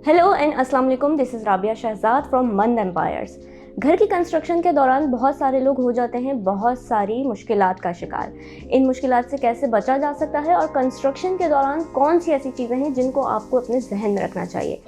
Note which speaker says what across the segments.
Speaker 1: Hello and अस्सलाम वालेकुम, this is Rabia Shahzad from मंद एम्पायर्स। घर की कंस्ट्रक्शन के दौरान बहुत सारे लोग हो जाते हैं बहुत सारी मुश्किलात का शिकार। इन मुश्किलात से कैसे बचा जा सकता है और कंस्ट्रक्शन के दौरान कौन सी ऐसी चीज़ें हैं जिनको आपको अपने जहन में रखना चाहिए।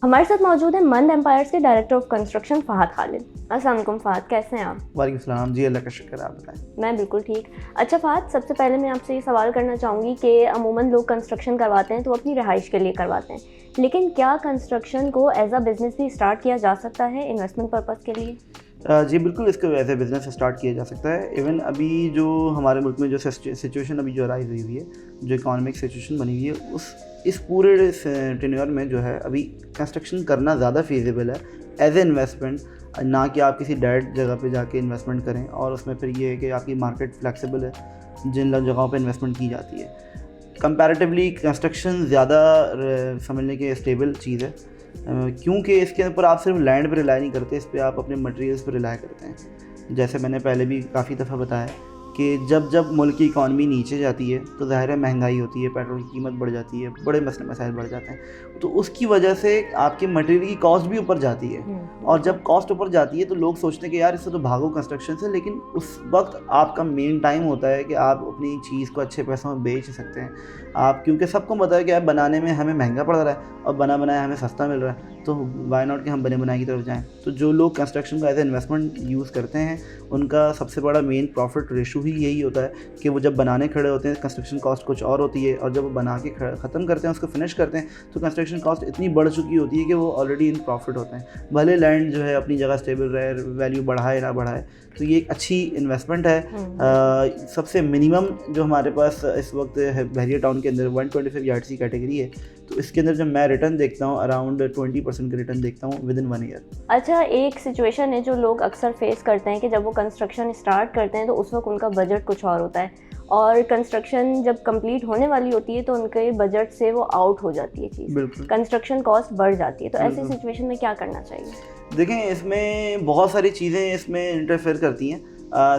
Speaker 1: हमारे साथ मौजूद है मंद एम्पायर्स के director of construction Fahd Khalid. अस्सलाम वालेकुम फ़हद, कैसे हैं आप?
Speaker 2: वालेकुम सलाम जी, अल्लाह का शुक्र, आप बताएं।
Speaker 1: मैं बिल्कुल ठीक। अच्छा फ़हद, सबसे पहले मैं आपसे ये सवाल करना चाहूँगी कि अमूमन लोग कंस्ट्रक्शन करवाते हैं तो अपनी रहाइश के लिए करवाते हैं, लेकिन क्या कंस्ट्रक्शन को एज अ बिज़नेस भी स्टार्ट किया जा सकता है इन्वेस्टमेंट पर्पज़ के लिए?
Speaker 2: जी बिल्कुल, इसको एज ए बिज़नेस स्टार्ट किया जा सकता है। इवन अभी जो हमारे मुल्क में जो सिचुएशन अभी जो अराइज हुई हुई है, जो इकोनॉमिक सिचुएशन बनी हुई है, इस पूरे टेन्योर में जो है अभी कंस्ट्रक्शन करना ज़्यादा फीजिबल है एज ए इन्वेस्टमेंट, ना कि आप किसी डेड जगह पे जाके इन्वेस्टमेंट करें। और उसमें फिर ये है कि आपकी मार्केट फ्लेक्सिबल है, जिन जगहों पे इन्वेस्टमेंट की जाती है। कंपैरेटिवली कंस्ट्रक्शन ज़्यादा समझने के स्टेबल चीज़ है, क्योंकि इसके ऊपर आप सिर्फ लैंड पर रिलाई नहीं करते, इस पर आप अपने मटेरियल्स पर रिलाई करते हैं। जैसे मैंने पहले भी काफ़ी दफ़ा बताया कि जब मुल्क की इकॉनमी नीचे जाती है तो ज़ाहिर है महंगाई होती है, पेट्रोल की कीमत बढ़ जाती है, बड़े मसले मसाइल बढ़ जाते हैं, तो उसकी वजह से आपके मटेरियल की कॉस्ट भी ऊपर जाती है। और जब कॉस्ट ऊपर जाती है तो लोग सोचते हैं कि यार इससे तो भागो कंस्ट्रक्शन से, लेकिन उस वक्त आपका मेन टाइम होता है कि आप अपनी चीज़ को अच्छे पैसों में बेच सकते हैं आप, क्योंकि सबको पता है कि यार बनाने में हमें महंगा पड़ रहा है और बना बनाया हमें सस्ता मिल रहा है, तो वाई नॉट कि हम बने बनाए की तरफ जाएँ। तो जो लोग कंस्ट्रक्शन को एज ए इन्वेस्टमेंट यूज़ करते हैं, उनका सबसे बड़ा मेन प्रॉफिट रेशो ही यही होता है कि वो जब बनाने खड़े होते हैं कंस्ट्रक्शन कॉस्ट कुछ और होती है, और जब वो बना के ख़त्म करते हैं, उसको फिनिश करते हैं, तो कंस्ट्रक्शन कॉस्ट इतनी बढ़ चुकी होती है कि वो ऑलरेडी इन प्रॉफिट होते हैं। भले लैंड जो है अपनी जगह स्टेबल रहे, वैल्यू बढ़ाए ना बढ़ाए, तो ये एक अच्छी इन्वेस्टमेंट है। सबसे मिनिमम जो हमारे पास इस वक्त है बहरिया टाउन के अंदर 125 यार्ड्स की कैटेगरी है, तो इसके अंदर जब मैं रिटर्न देखता हूँ अराउंड 20% का रिटर्न देखता हूँ विद इन 1 ईयर।
Speaker 1: अच्छा, एक सिचुएशन है जो लोग अक्सर फेस करते हैं कि जब वो कंस्ट्रक्शन स्टार्ट करते हैं तो उस वक्त उनका बजट कुछ और होता है, और कंस्ट्रक्शन जब कंप्लीट होने वाली होती है तो उनके बजट से वो आउट हो जाती है चीज़, कंस्ट्रक्शन कॉस्ट बढ़ जाती है। तो ऐसी सिचुएशन में क्या करना चाहिए?
Speaker 2: देखें, इसमें बहुत सारी चीज़ें इसमें इंटरफेयर करती हैं।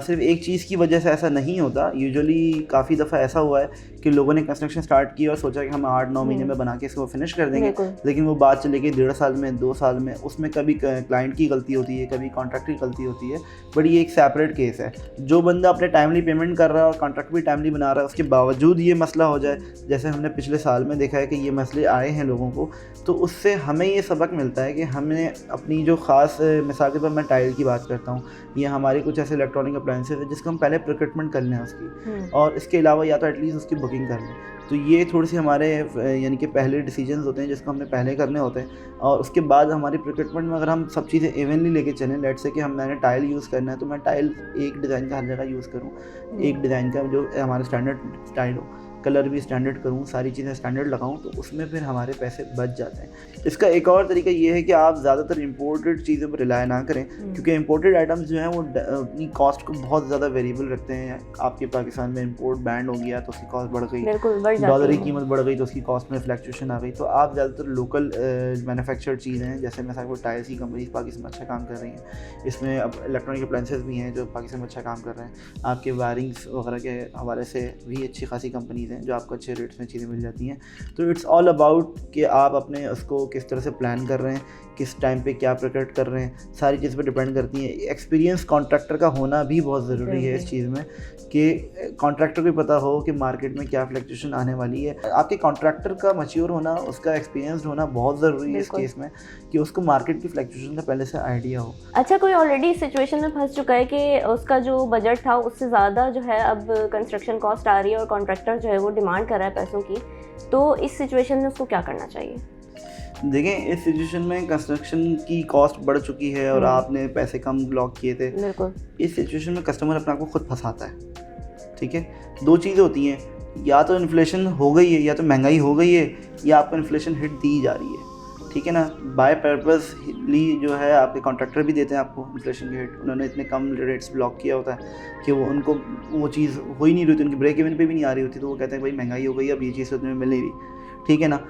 Speaker 2: सिर्फ एक चीज़ की वजह से ऐसा नहीं होता। यूजुअली काफ़ी दफ़ा ऐसा हुआ है कि लोगों ने कंस्ट्रक्शन स्टार्ट की और सोचा कि हम 8-9 महीने में बना के इसको फिनिश कर देंगे, लेकिन वो बात चले गई 1.5 साल में, 2 साल में। उसमें कभी क्लाइंट की गलती होती है, कभी कॉन्ट्रैक्ट की गलती होती है, बट ये एक सेपरेट केस है। जो बंदा अपने टाइमली पेमेंट कर रहा है और कॉन्ट्रैक्ट भी टाइमली बना रहा है, उसके बावजूद ये मसला हो जाए, जैसे हमने पिछले साल में देखा है कि ये मसले आए हैं लोगों को, तो उससे हमें ये सबक मिलता है कि हमें अपनी जो ख़ास, मिसाल के तौर पर मैं टाइल की बात करता हूँ, या हमारी कुछ ऐसे इलेक्ट्रॉनिक अप्लायंसेज है जिसको हम पहले प्रोक्यूरमेंट कर लें उसकी, और इसके अलावा या तो एटलीस्ट उसकी बुकिंग कर लें। तो ये थोड़ी सी हमारे यानी कि पहले डिसीजंस होते हैं जिसको हमने पहले करने होते हैं, और उसके बाद हमारी प्रोक्यूरमेंट में अगर हम सब चीज़ें इवनली लेके चलें, लेट्स से कि मैंने टाइल यूज़ करना है, तो मैं टाइल एक डिज़ाइन का हर जगह यूज़ करूँ, एक डिज़ाइन का जो हमारा स्टैंडर्ड स्टाइल हो, कलर भी स्टैंडर्ड करूँ, सारी चीज़ें स्टैंडर्ड लगाऊँ, तो उसमें फिर हमारे पैसे बच जाते हैं। इसका एक और तरीका ये है कि आप ज़्यादातर इंपोर्टेड चीज़ों पर रिलाई ना करें, क्योंकि इंपोर्टेड आइटम्स जो हैं वो अपनी कॉस्ट को बहुत ज़्यादा वेरिएबल रखते हैं। आपके पाकिस्तान में इंपोर्ट बैन हो गया तो उसकी कॉस्ट बढ़ गई, डॉलर की कीमत बढ़ गई तो उसकी कॉस्ट में फ्लक्चुएशन आ गई। तो आप ज़्यादातर लोकल मैन्युफैक्चर्ड चीज़ें हैं, जैसे मैं वो टाइल्स की कंपनीज पाकिस्तान में अच्छा काम कर रही हैं, इसमें अब इलेक्ट्रॉनिक अप्लायंसेज भी हैं जो पाकिस्तान में अच्छा काम कर रहे हैं। आपके वायरिंग्स वगैरह के हवाले से भी अच्छी खासी कंपनीज़ हैं जो आपको अच्छे रेट्स में चीज़ें मिल जाती हैं। तो इट्स ऑल अबाउट कि आप अपने उसको किस तरह से प्लान कर रहे हैं, किस टाइम पे क्या प्रोक्यूर कर रहे हैं, सारी चीज़ पे डिपेंड करती हैं। एक्सपीरियंस कॉन्ट्रैक्टर का होना भी बहुत ज़रूरी है इस चीज़ में, कि कॉन्ट्रैक्टर को पता हो कि मार्केट में क्या फ्लक्चुएशन आने वाली है। आपके कॉन्ट्रैक्टर का मैच्योर होना, उसका एक्सपीरियंस होना बहुत ज़रूरी है इस केस में, कि उसको मार्केट की फ्लक्चुएशन का पहले से आइडिया हो।
Speaker 1: अच्छा, कोई ऑलरेडी सिचुएशन में फंस चुका है कि उसका जो बजट था उससे ज़्यादा जो है अब कंस्ट्रक्शन कॉस्ट आ रही है और कॉन्ट्रैक्टर जो है वो डिमांड कर रहा है पैसों की, तो इस सिचुएशन में उसको क्या करना चाहिए?
Speaker 2: देखें, इस सिचुएशन में कंस्ट्रक्शन की कॉस्ट बढ़ चुकी है और आपने पैसे कम ब्लॉक किए थे, इस सिचुएशन में कस्टमर अपने आप को खुद फंसाता है। ठीक है, 2 चीज़ें होती हैं, या तो इन्फ्लेशन हो गई है, या तो महंगाई हो गई है, या आपको इन्फ्लेशन हिट दी जा रही है। ठीक है ना, बाय पर्पसली जो है आपके कॉन्ट्रैक्टर भी देते हैं आपको इन्फ्लेशन की हिट। उन्होंने इतने कम रेट्स ब्लॉक किया होता है कि वो उनको वो चीज़ हो ही नहीं रही होती, उनकी ब्रेक इवन पे भी नहीं आ रही होती, तो वो कहते हैं भाई महंगाई हो गई, अब ये चीज़ उतने में मिल नहीं रही। ठीक है ना,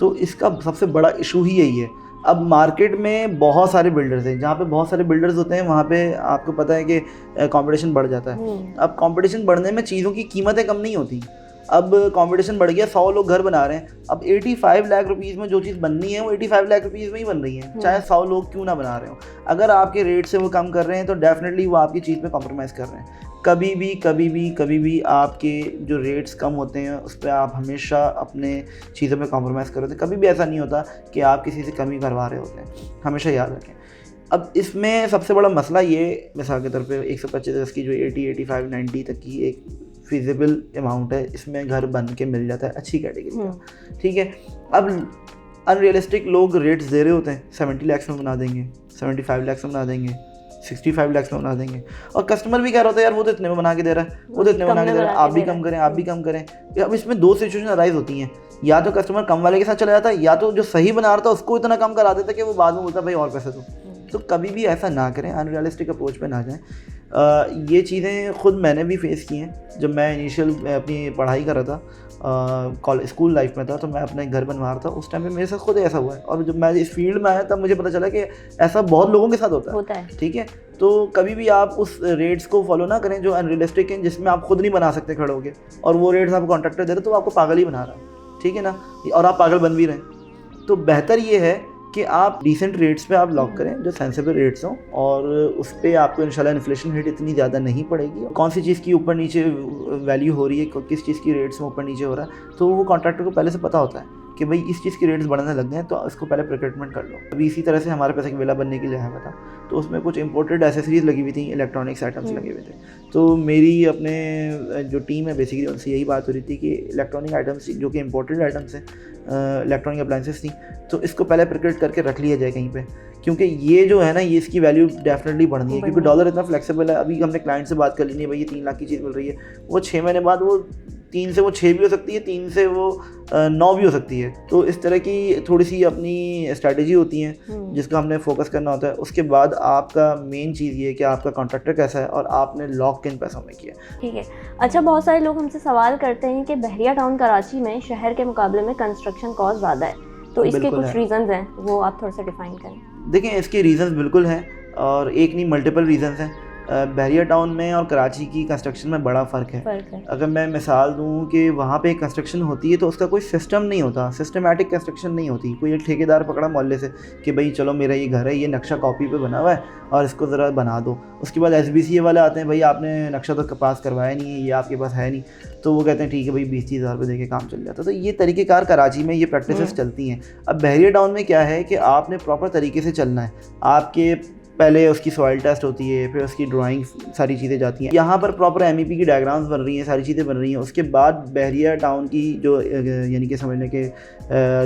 Speaker 2: तो इसका सबसे बड़ा इशू ही यही है। अब मार्केट में बहुत सारे बिल्डर्स हैं, जहाँ पे बहुत सारे बिल्डर्स होते हैं वहाँ पे आपको पता है कि कंपटीशन बढ़ जाता है। अब कंपटीशन बढ़ने में चीज़ों की कीमतें कम नहीं होती, अब कंपटीशन बढ़ गया, 100 लोग घर बना रहे हैं, अब 85 लाख रुपीज़ में जो चीज़ बननी है वो 85 लाख रुपीज़ में ही बन रही है, चाहे 100 लोग क्यों ना बना रहे हो। अगर आपके रेट से वो कम कर रहे हैं तो डेफिनेटली वो आपकी चीज़ में कॉम्प्रोमाइज़ कर रहे हैं। कभी भी आपके जो रेट्स कम होते हैं उस पर आप हमेशा अपने चीज़ों में कॉम्प्रोमाइज़ कर रहे होते हैं, कभी भी ऐसा नहीं होता कि आप किसी से कमी करवा रहे होते हैं, हमेशा याद रखें। अब इसमें सबसे बड़ा मसला ये, मिसाल के तौर पे 125 की जो 80, 85, 90 तक की एक फिजिबल अमाउंट है, इसमें घर बन के मिल जाता है अच्छी कैटेगरी का, ठीक है। अब अनरियलिस्टिक लोग रेट्स दे रहे होते हैं, 70 लाख में बना देंगे, 75 लाख में बना देंगे, 65 लाख में बना देंगे, और कस्टमर भी कह रहा होता है यार वो तो इतने में बना के दे रहा है, वो तो इतने में बना के दे रहा है, आप भी कम करें, आप भी कम करें। अब इसमें दो सिचुएशन अराइज होती हैं, या तो कस्टमर कम वाले के साथ चला जाता है, या तो जो सही बना रहा था उसको इतना कम करा देता है कि वो बाद में बोलता है भाई और पैसे दो। तो कभी भी ऐसा ना करें, अनरियलिस्टिक अप्रोच पे ना जाएं। ये चीज़ें खुद मैंने भी फेस की हैं। जब मैं इनिशियल अपनी पढ़ाई कर रहा था, स्कूल लाइफ में था, तो मैं अपने घर बनवा रहा था, उस टाइम पे मेरे साथ खुद ऐसा हुआ है। और जब मैं इस फील्ड में आया तब मुझे पता चला कि ऐसा बहुत लोगों के साथ होता है। ठीक है, तो कभी भी आप उस रेट्स को फॉलो ना करें जो अनरियलिस्टिक हैं, जिसमें आप खुद नहीं बना सकते खड़े होके, और वो रेट्स आप कॉन्ट्रैक्टर दे रहे तो वो आपको पागल ही बना रहा है, ठीक है ना, और आप पागल बन भी रहे हैं। तो बेहतर ये है कि आप डिसेंट रेट्स पे आप लॉक करें जो सेंसिबल रेट्स हों, और उस पर आपको इंशाल्लाह इन्फ्लेशन हिट इतनी ज़्यादा नहीं पड़ेगी। कौन सी चीज़ की ऊपर नीचे वैल्यू हो रही है, किस चीज़ की रेट्स में ऊपर नीचे हो रहा है, तो वो कॉन्ट्रैक्टर को पहले से पता होता है कि भाई इस चीज़ की रेट्स बढ़ने लग गए हैं, तो इसको पहले प्रोक्योरमेंट कर लो। अभी इसी तरह से हमारे पैसे की वेला बनने के लिए आया था, तो उसमें कुछ इंपोर्टेड एसेसरीज लगी हुई थी, इलेक्ट्रॉनिक्स आइटम्स लगे हुए थे। तो मेरी अपने जो टीम है बेसिकली उनसे यही बात हो रही थी कि इलेक्ट्रॉनिक आइटम्स जो कि इंपोर्टेड आइटम्स हैं, इलेक्ट्रॉनिक अप्लाइंसेस थी, तो इसको पहले प्रोक्योर करके रख लिया जाए कहीं पे, क्योंकि ये जो है ना, ये इसकी वैल्यू डेफिनेटली बढ़नी है, क्योंकि डॉलर इतना फ्लेक्सिबल है। अभी हमने क्लाइंट से बात कर ली, नहीं भाई ये 3 लाख की चीज़ मिल रही है, वो 6 महीने बाद वो 3 से वो 6 भी हो सकती है, 3 से वो 9 भी हो सकती है। तो इस तरह की थोड़ी सी अपनी स्ट्रैटेजी होती है जिसका हमने फोकस करना होता है। उसके बाद आपका मेन चीज़ ये है कि आपका कॉन्ट्रैक्टर कैसा है और आपने लॉक किन पैसों में किया।
Speaker 1: ठीक है। अच्छा, बहुत सारे लोग हमसे सवाल करते हैं कि बहरिया टाउन कराची में शहर के मुकाबले में कंस्ट्रक्शन कॉस्ट ज़्यादा है, तो इसके कुछ रीजंस हैं, वो आप थोड़ा सा डिफाइन करें।
Speaker 2: देखें, इसके रीजंस बिल्कुल हैं, और एक नहीं मल्टीपल रीजंस हैं। बहरिया टाउन में और कराची की कंस्ट्रक्शन में बड़ा फ़र्क है। अगर मैं मिसाल दूं कि वहाँ पे कंस्ट्रक्शन होती है तो उसका कोई सिस्टम नहीं होता, सिस्टमेटिक कंस्ट्रक्शन नहीं होती। कोई एक ठेकेदार पकड़ा मोहल्ले से कि भाई चलो मेरा ये घर है, ये नक्शा कॉपी पे बना हुआ है और इसको ज़रा बना दो। उसके बाद SBCA वाले आते हैं, भाई आपने नक्शा तो पास करवाया नहीं है, ये आपके पास है नहीं, तो वो कहते हैं ठीक है भाई 20-30 हज़ार रुपये देके काम चल जाता। तो ये तरीक़ेकार कराची में ये प्रैक्टिसेस चलती हैं। अब बहरिया टाउन में क्या है कि आपने प्रॉपर तरीके से चलना है। आपके पहले उसकी सॉइल टेस्ट होती है, फिर उसकी ड्राइंग, सारी चीज़ें जाती हैं। यहाँ पर प्रॉपर MEP की डायग्राम्स बन रही हैं, सारी चीज़ें बन रही हैं। उसके बाद बहरिया टाउन की जो यानी कि समझ लें कि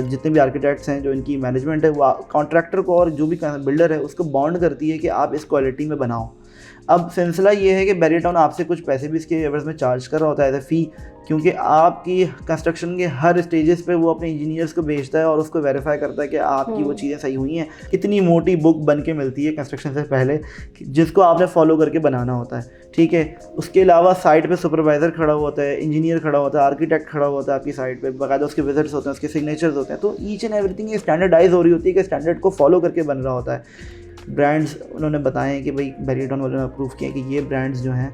Speaker 2: जितने भी आर्किटेक्ट्स हैं, जो इनकी मैनेजमेंट है, वो कॉन्ट्रैक्टर को और जो भी बिल्डर है उसको बॉन्ड करती है कि आप इस क्वालिटी में बनाओ। अब सिलसिला ये है कि बहरिया टाउन आपसे कुछ पैसे भी इसके एवज में चार्ज कर रहा होता है एज ए फ़ी, क्योंकि आपकी कंस्ट्रक्शन के हर स्टेजेस पे वो अपने इंजीनियर्स को भेजता है और उसको वेरीफाई करता है कि आपकी वो चीज़ें सही हुई हैं। इतनी मोटी बुक बन के मिलती है कंस्ट्रक्शन से पहले, जिसको आपने फॉलो करके बनाना होता है, ठीक है। उसके अलावा साइट पे सुपरवाइज़र खड़ा होता है, इंजीनियर खड़ा होता है, आर्किटेक्ट खड़ा होता है आपकी साइट पे, बाकायदा उसके विजिट्स होते हैं, उसके सिग्नेचर्स होते हैं। तो ईच एंड एवरीथिंग स्टैंडर्डाइज हो रही होती है कि स्टैंडर्ड को फॉलो करके बन रहा होता है। ब्रांड्स उन्होंने बताए हैं कि भाई बहरिया टाउन वालों ने अप्रूव किया कि ये ब्रांड्स जो हैं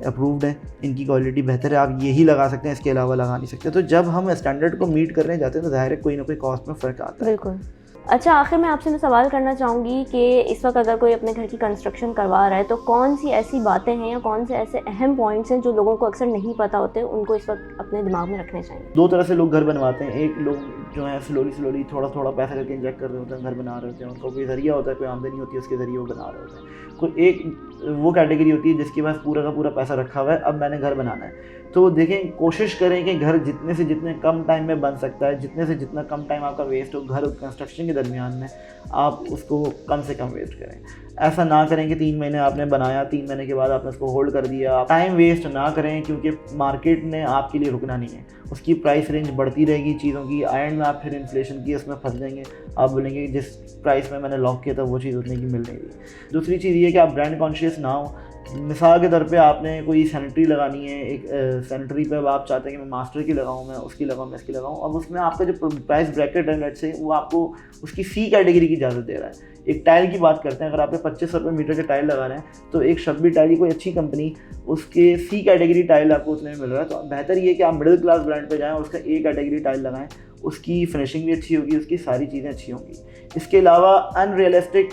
Speaker 2: अप्रूव्ड हैं, इनकी क्वालिटी बेहतर है, आप यही लगा सकते हैं, इसके अलावा लगा नहीं सकते। तो जब हम स्टैंडर्ड को मीट करने जाते हैं तो ज़ाहिर है कोई ना कोई कॉस्ट में फ़र्क आता है।
Speaker 1: बिल्कुल। अच्छा, आखिर में आपसे मैं सवाल करना चाहूँगी कि इस वक्त अगर कोई अपने घर की कंस्ट्रक्शन करवा रहा है तो कौन सी ऐसी बातें हैं या कौन से ऐसे अहम पॉइंट्स हैं जो लोगों को अक्सर नहीं पता होते, उनको इस वक्त अपने दिमाग में रखने चाहिए?
Speaker 2: 2 तरह से लोग घर बनवाते हैं। एक लोग जो है स्लोली थोड़ा पैसा करके इंजेक्ट कर रहे होते हैं, घर बना रहे होते हैं, उनका कोई ज़रिया होता है, कोई आमदनी होती है, उसके ज़रिए वो बना रहे होते हैं। कोई एक वो कैटेगरी होती है जिसके पास पूरा का पूरा पैसा रखा हुआ है, अब मैंने घर बनाना है। तो देखें, कोशिश करें कि घर जितने से जितने कम टाइम में बन सकता है, जितने से जितना कम टाइम आपका वेस्ट हो घर कंस्ट्रक्शन के दरमियान में, आप उसको कम से कम वेस्ट करें। ऐसा ना करें कि 3 महीने आपने बनाया, 3 महीने के बाद आपने उसको होल्ड कर दिया। टाइम वेस्ट ना करें, क्योंकि मार्केट ने आपके लिए रुकना नहीं है, उसकी प्राइस रेंज बढ़ती रहेगी चीज़ों की। एंड में आप फिर इन्फ्लेशन की उसमें फंस जाएंगे, आप बोलेंगे कि जिस प्राइस में मैंने लॉक किया था वो चीज़ उतने की मिल नहीं रही। दूसरी चीज़ ये कि आप ब्रांड कॉन्शियस ना हो। मिसाल के तौर पे आपने कोई सैनिटरी लगानी है, एक सैनिटरी पे अब आप चाहते हैं कि मैं मास्टर की लगाऊं, मैं उसकी लगाऊं, मैं इसकी लगाऊं, अब उसमें आपका जो प्राइस ब्रैकेट है लेट्स से वो आपको उसकी सी कैटेगरी की इजाज़त दे रहा है। एक टाइल की बात करते हैं, अगर आपने 2500 रुपये मीटर के टाइल लगा रहे हैं तो एक शब्बी टाइल की कोई अच्छी कंपनी उसके सी कैटेगरी टाइल आपको उतने में मिल रहा है। तो बेहतर ये कि आप मिडिल क्लास ब्रांड पे जाएं और उसका ए कैटेगरी टाइल लगाएं, उसकी फिनिशिंग भी अच्छी होगी, उसकी सारी चीज़ें अच्छी होंगी। इसके अलावा अनरियलिस्टिक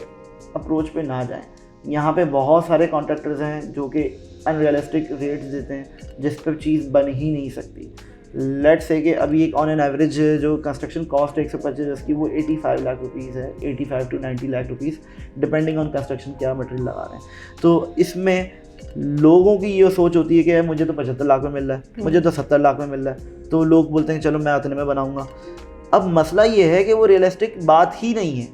Speaker 2: अप्रोच पे ना जाएं। यहाँ पे बहुत सारे कॉन्ट्रैक्टर्स हैं जो कि अनरियलिस्टिक रेट्स देते हैं जिस पर चीज़ बन ही नहीं सकती। लेट्स से कि अभी एक ऑन एन एवरेज जो कंस्ट्रक्शन कॉस्ट है 125 की वो 85 लाख रुपीज़ है, 85 to 90 lakh rupees depending on construction क्या मटेरियल लगा रहे हैं। तो इसमें लोगों की ये सोच होती है कि मुझे तो 75 लाख में मिल रहा है, मुझे तो 70 लाख में मिल रहा है, तो लोग बोलते हैं चलो मैं उतने में बनाऊँगा। अब मसला ये है कि वो रियलिस्टिक बात ही नहीं है,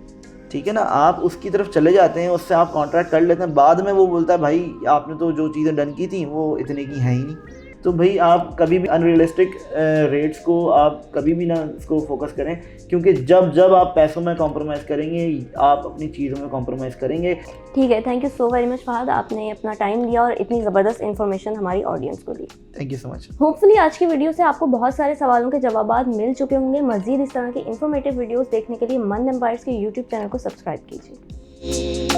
Speaker 2: ठीक है ना। आप उसकी तरफ चले जाते हैं, उससे आप कॉन्ट्रैक्ट कर लेते हैं, बाद में वो बोलता है भाई आपने तो जो चीज़ें डन की थी वो इतने की हैं ही नहीं। तो भाई आप कभी भी अनरियलिस्टिक रेट्स को आप कभी भी ना उसको फोकस करें, क्योंकि जब आप पैसों में कॉम्प्रोमाइज़ करेंगे आप अपनी चीज़ों में कॉम्प्रोमाइज़ करेंगे।
Speaker 1: ठीक है, thank you so very much Fahad, आपने अपना टाइम दिया और इतनी ज़बरदस्त इन्फॉर्मेशन हमारी ऑडियंस को दी।
Speaker 2: Thank you so much.
Speaker 1: Hopefully आज की वीडियो से आपको बहुत सारे सवालों के जवाब मिल चुके होंगे। मज़ीद इस तरह की इन्फॉर्मेटिव वीडियोस देखने के लिए मंद एम्पायर्स के यूट्यूब चैनल को सब्सक्राइब कीजिए।